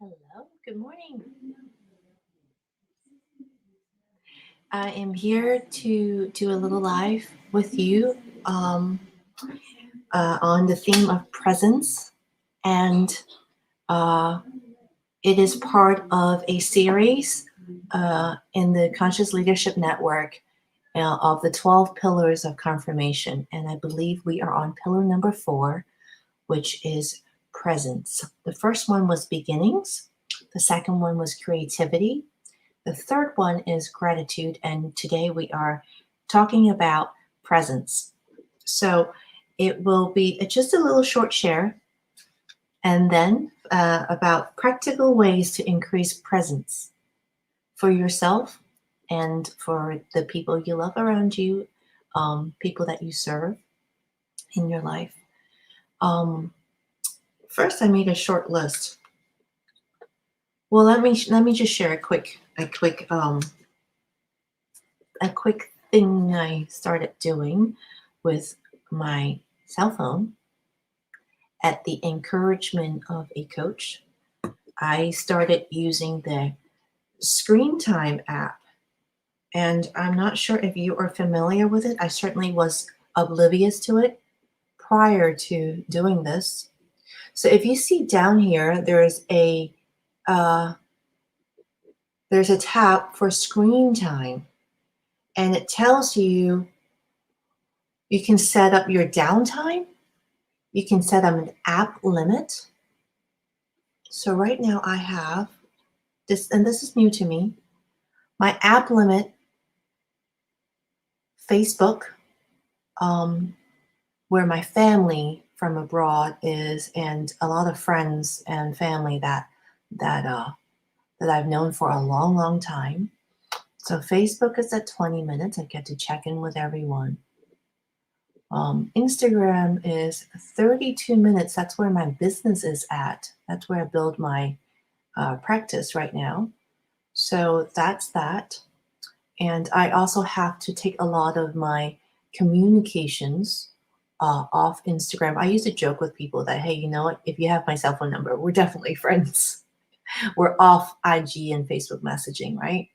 Hello, good morning. I am here to do a little live with you on the theme of presence, and uh, it is part of a series in the Conscious Leadership Network of the 12 pillars of confirmation. And I believe we are on pillar number 4, which is presence. The first one was beginnings, the second one was creativity. The third one is gratitude, and today we are talking about presence. So it will be just a little short share, and then about practical ways to increase presence for yourself and for the people you love around you, people that you serve in your life. First, I made a short list. Well, let me just share a quick thing I started doing with my cell phone at the encouragement of a coach. I started using the screen time app, and I'm not sure if you are familiar with it. I certainly was oblivious to it prior to doing this. So if you see down here, uh, there's a tab for screen time, and it tells you can set up your downtime. You can set up an app limit. So right now I have this, and this is new to me. My app limit, Facebook, where my family from abroad is, and a lot of friends and family that I've known for a long, long time. So Facebook is at 20 minutes. I get to check in with everyone. Instagram is 32 minutes. That's where my business is at. That's where I build my practice right now. So that's that. And I also have to take a lot of my communications off Instagram. I used to joke with people that, hey, you know what? If you have my cell phone number, we're definitely friends. We're off IG and Facebook messaging, right?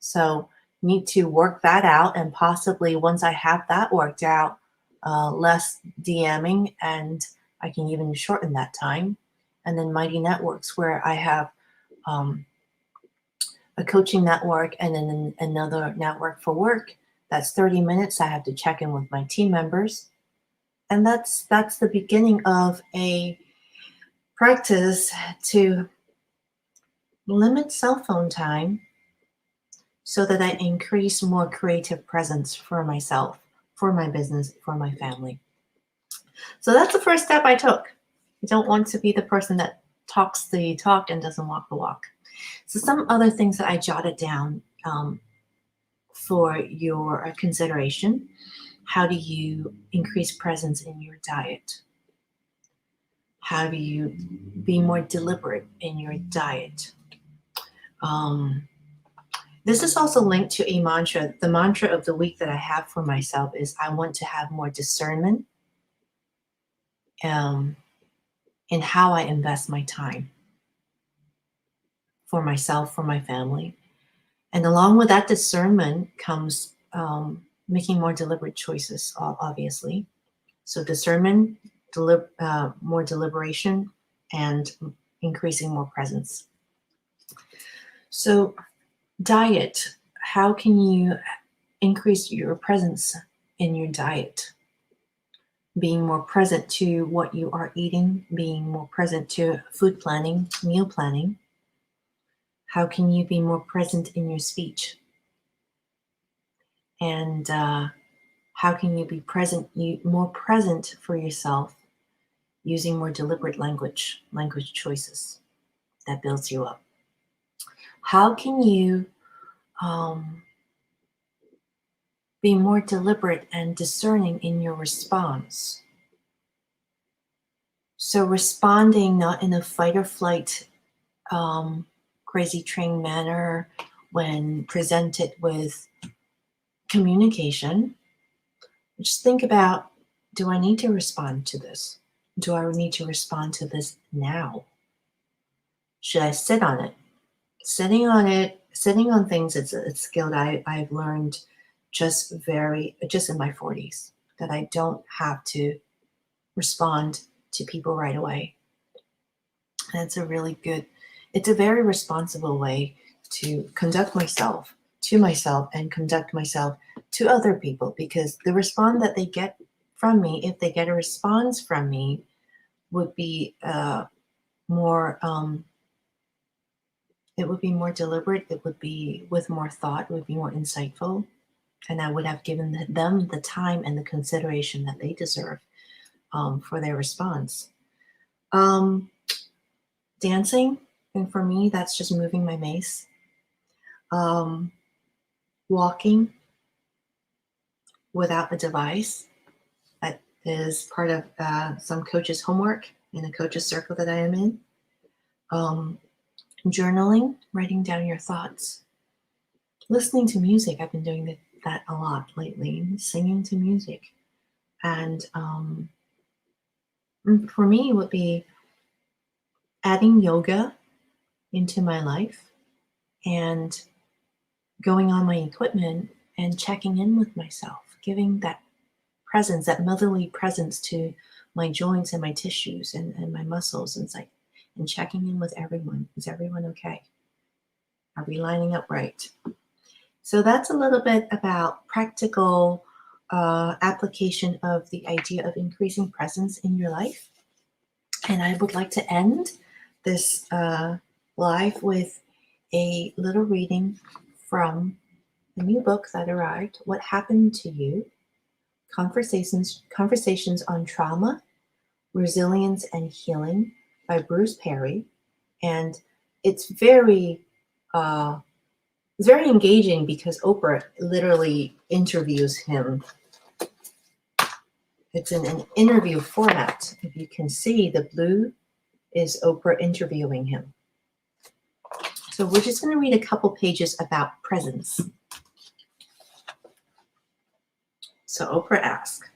So need to work that out, and possibly once I have that worked out, less DMing, and I can even shorten that time. And then Mighty Networks, where I have a coaching network and then another network for work. That's 30 minutes. I have to check in with my team members. And that's the beginning of a practice to limit cell phone time so that I increase more creative presence for myself, for my business, for my family. So that's the first step I took. I don't want to be the person that talks the talk and doesn't walk the walk. So some other things that I jotted down for your consideration. How do you increase presence in your diet? How do you be more deliberate in your diet? This is also linked to a mantra. The mantra of the week that I have for myself is I want to have more discernment in how I invest my time for myself, for my family. And along with that discernment comes making more deliberate choices, obviously. So discernment, more deliberation, and increasing more presence. So diet, how can you increase your presence in your diet? Being more present to what you are eating, being more present to food planning, meal planning. How can you be more present in your speech? And how can you be more present for yourself using more deliberate language choices that builds you up? How can you be more deliberate and discerning in your response? So responding not in a fight or flight, crazy train manner when presented with communication. Just think about, do I need to respond to this? Do I need to respond to this now? Should I sit on it? Sitting on things, it's a skill that I've learned just in my 40s, that I don't have to respond to people right away. And it's a very responsible way to conduct myself to myself and conduct myself to other people, because the response that they get from me, if they get a response from me, would be more it would be more deliberate, it would be with more thought, it would be more insightful, and I would have given them the time and the consideration that they deserve for their response. Dancing, and for me, that's just moving my mace. Walking without a device, that is part of some coaches' homework in a coaches' circle that I am in. Journaling, writing down your thoughts. Listening to music, I've been doing that a lot lately, singing to music. And for me, it would be adding yoga into my life and going on my equipment and checking in with myself, giving that presence, that motherly presence to my joints and my tissues and my muscles and checking in with everyone. Is everyone okay? Are we lining up right? So that's a little bit about practical application of the idea of increasing presence in your life. And I would like to end this live with a little reading from the new book that arrived, What Happened to You? Conversations on Trauma, Resilience, and Healing by Bruce Perry. And it's very engaging because Oprah literally interviews him. It's in an interview format. If you can see, the blue is Oprah interviewing him. So we're just going to read a couple pages about presence. So Oprah asks,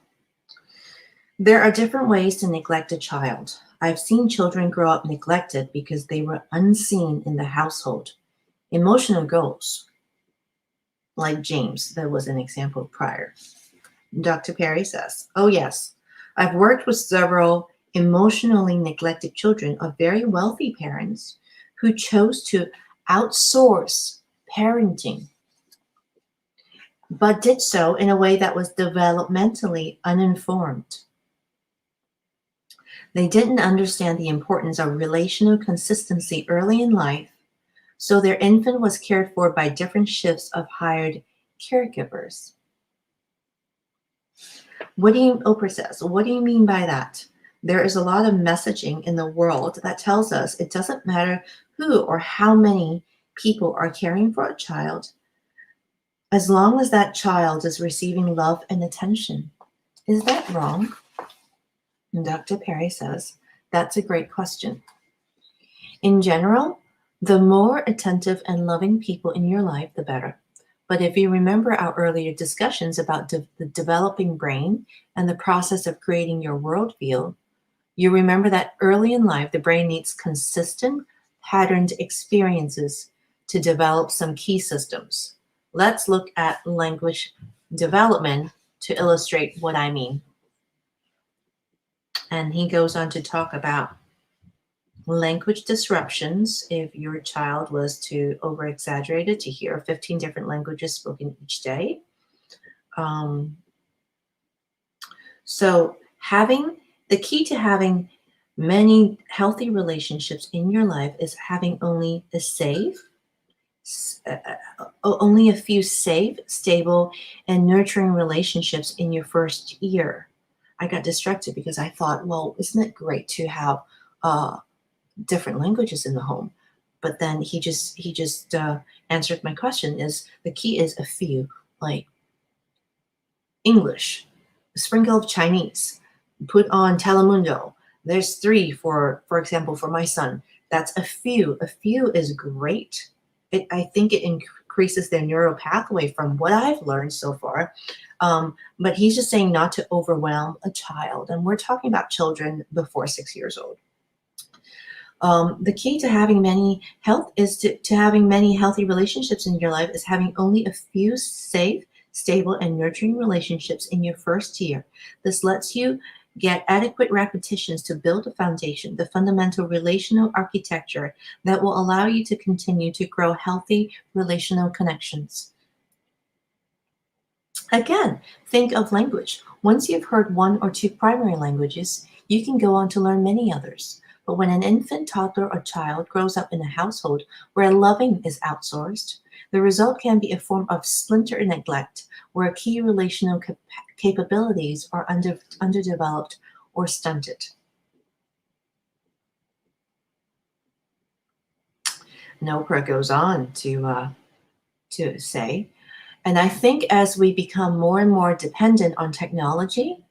there are different ways to neglect a child. I've seen children grow up neglected because they were unseen in the household. Emotional goals, like James, that was an example prior. Dr. Perry says, oh yes, I've worked with several emotionally neglected children of very wealthy parents who chose to outsource parenting, but did so in a way that was developmentally uninformed. They didn't understand the importance of relational consistency early in life, so their infant was cared for by different shifts of hired caregivers. Oprah says, what do you mean by that? There is a lot of messaging in the world that tells us it doesn't matter who or how many people are caring for a child, as long as that child is receiving love and attention. Is that wrong? And Dr. Perry says, that's a great question. In general, the more attentive and loving people in your life, the better. But if you remember our earlier discussions about the developing brain and the process of creating your worldview, you remember that early in life, the brain needs consistent, patterned experiences to develop some key systems. Let's look at language development to illustrate what I mean. And he goes on to talk about language disruptions. If your child was to over-exaggerate it to hear 15 different languages spoken each day. So the key to having many healthy relationships in your life is having only a few safe, stable, and nurturing relationships in your first year. I got distracted because I thought, well, isn't it great to have different languages in the home? But then he just answered my question. Is the key is a few, like English, a sprinkle of Chinese, put on Telemundo. There's 3 for example, for my son. That's a few. A few is great. I think it increases their neural pathway from what I've learned so far. But he's just saying not to overwhelm a child. And we're talking about children before 6 years old. The key to having many health is to having many healthy relationships in your life is having only a few safe, stable, and nurturing relationships in your first year. This lets you get adequate repetitions to build a foundation, the fundamental relational architecture that will allow you to continue to grow healthy relational connections. Again, think of language. Once you've heard one or two primary languages, you can go on to learn many others. But when an infant, toddler, or child grows up in a household where loving is outsourced, the result can be a form of splinter neglect, where key relational capabilities are underdeveloped or stunted. Nopra goes on to say, and I think as we become more and more dependent on technology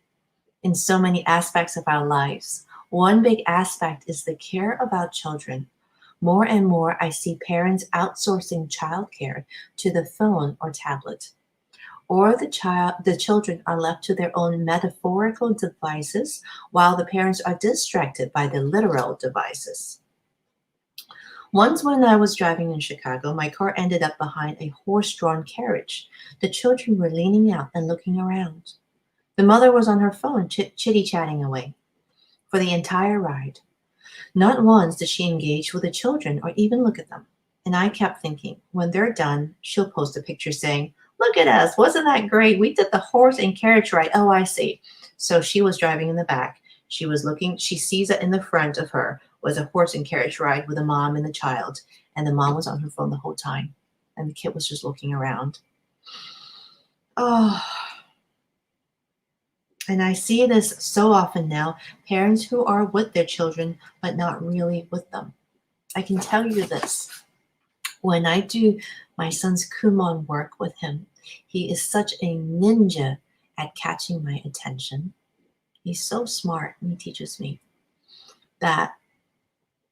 in so many aspects of our lives, one big aspect is the care about children. More and more, I see parents outsourcing childcare to the phone or tablet, or the children are left to their own metaphorical devices while the parents are distracted by the literal devices. Once, when I was driving in Chicago, my car ended up behind a horse drawn carriage. The children were leaning out and looking around. The mother was on her phone, chitty chatting away for the entire ride. Not once did she engage with the children or even look at them. And I kept thinking, when they're done, she'll post a picture saying, "Look at us, wasn't that great? We did the horse and carriage ride." Oh, I see. So she was driving in the back. She sees that in the front of her was a horse and carriage ride with a mom and a child. And the mom was on her phone the whole time. And the kid was just looking around. Oh, and I see this so often now, parents who are with their children, but not really with them. I can tell you this. When I do my son's Kumon work with him, he is such a ninja at catching my attention. He's so smart, and he teaches me that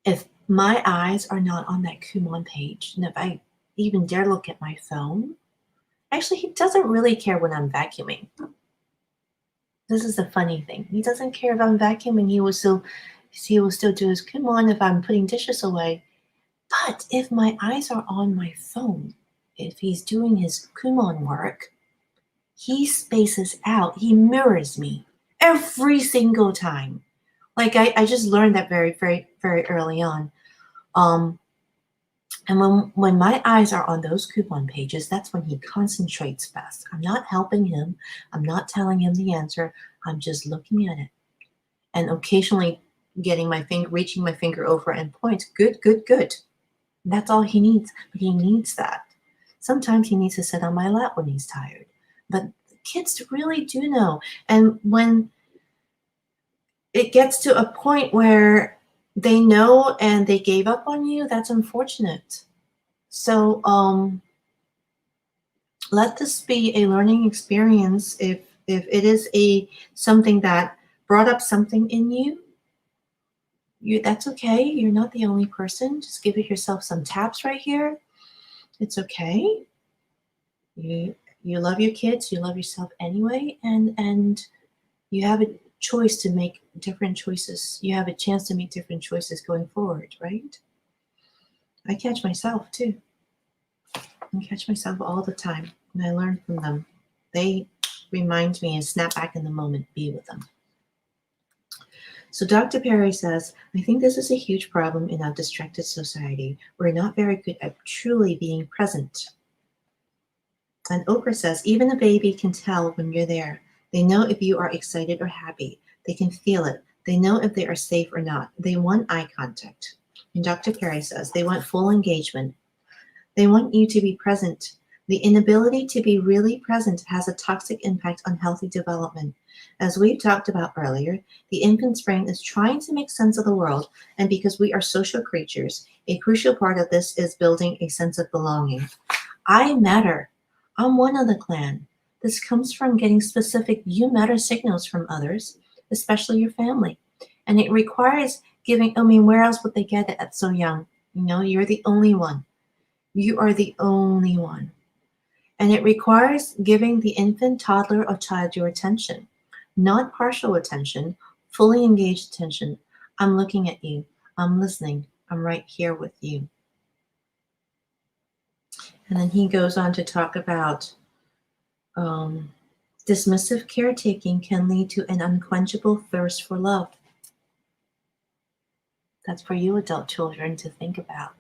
if my eyes are not on that Kumon page, and if I even dare look at my phone, actually, he doesn't really care when I'm vacuuming. This is the funny thing. He doesn't care if I'm vacuuming. He will still do his Kumon if I'm putting dishes away. But if my eyes are on my phone, if he's doing his Kumon work, he spaces out. He mirrors me every single time. Like I just learned that very, very, very early on. And when my eyes are on those coupon pages, that's when he concentrates best. I'm not helping him. I'm not telling him the answer. I'm just looking at it. And occasionally reaching my finger over and point. Good, good, good. That's all he needs. But he needs that. Sometimes he needs to sit on my lap when he's tired. But kids really do know. And when it gets to a point where they know and they gave up on you, that's unfortunate. So let this be a learning experience. If it is something that brought up something in you, that's okay. You're not the only person. Just give yourself some taps right here. It's okay. You love your kids. You love yourself anyway, and you have a choice to make different choices. You have a chance to make different choices going forward, right? I catch myself too. I catch myself all the time, and I learn from them. They remind me and snap back in the moment, be with them. So Dr. Perry says, I think this is a huge problem in our distracted society. We're not very good at truly being present. And Oprah says, even a baby can tell when you're there. They know if you are excited or happy. They can feel it. They know if they are safe or not. They want eye contact. And Dr. Perry says, they want full engagement. They want you to be present. The inability to be really present has a toxic impact on healthy development. As we've talked about earlier, the infant's brain is trying to make sense of the world, and because we are social creatures, a crucial part of this is building a sense of belonging. I matter. I'm one of the clan. This comes from getting specific you matter signals from others, especially your family. And it requires where else would they get it at so young? You're the only one. You are the only one. And it requires giving the infant, toddler, or child your attention. Not partial attention, fully engaged attention. I'm looking at you. I'm listening. I'm right here with you. And then he goes on to talk about um, dismissive caretaking can lead to an unquenchable thirst for love. That's for you adult children to think about.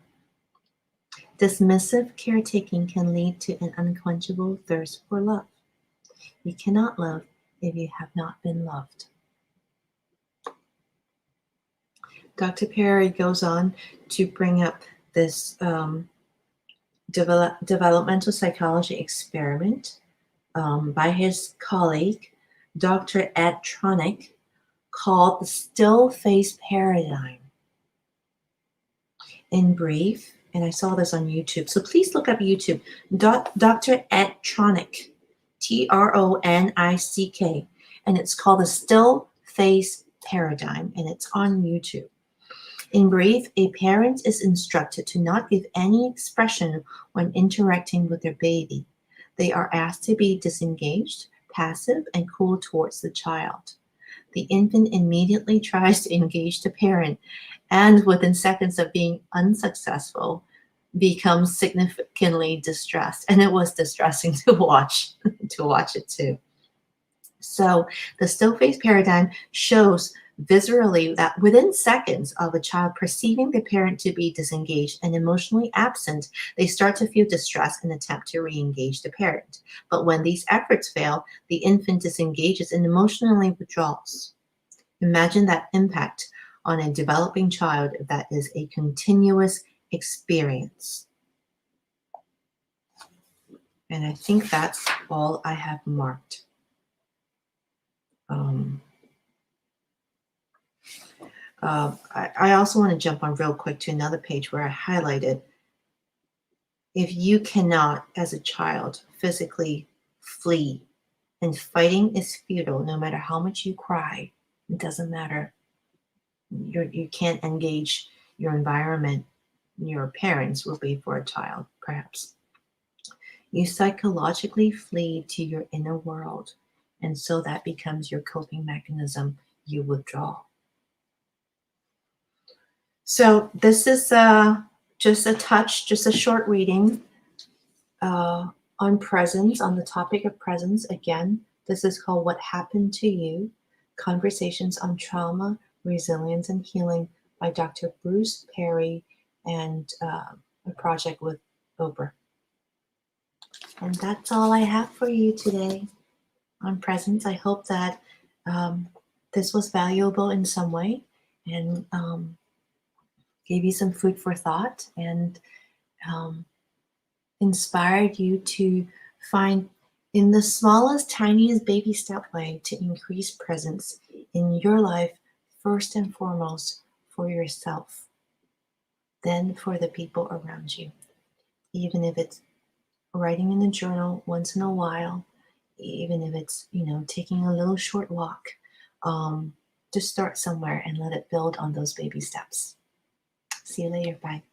Dismissive caretaking can lead to an unquenchable thirst for love. You cannot love if you have not been loved. Dr. Perry goes on to bring up this developmental psychology experiment by his colleague, Dr. Ed Tronick, called the still face paradigm. In brief, and I saw this on YouTube, so please look up YouTube, Dr. Ed Tronick, Tronick, and it's called the still face paradigm, and it's on YouTube. In brief, a parent is instructed to not give any expression when interacting with their baby. They are asked to be disengaged, passive, and cool towards the child. The infant immediately tries to engage the parent, and within seconds of being unsuccessful, becomes significantly distressed. And it was distressing to watch it too. So the still face paradigm shows viscerally that within seconds of a child perceiving the parent to be disengaged and emotionally absent, they start to feel distress and attempt to re-engage the parent. But when these efforts fail, the infant disengages and emotionally withdraws. Imagine that impact on a developing child that is a continuous experience. And I think that's all I have marked. I also want to jump on real quick to another page where I highlighted, if you cannot, as a child, physically flee, and fighting is futile, no matter how much you cry, it doesn't matter. You can't engage your environment. Your parents will be for a child, perhaps. You psychologically flee to your inner world, and so that becomes your coping mechanism. You withdraw. So this is just a short reading on presence, on the topic of presence. Again, this is called What Happened to You? Conversations on Trauma, Resilience, and Healing by Dr. Bruce Perry and a project with Oprah. And that's all I have for you today on presence. I hope that this was valuable in some way and gave you some food for thought and inspired you to find in the smallest, tiniest baby step way to increase presence in your life, first and foremost for yourself, then for the people around you. Even if it's writing in a journal once in a while, even if it's, taking a little short walk, just start somewhere and let it build on those baby steps. See you later. Bye.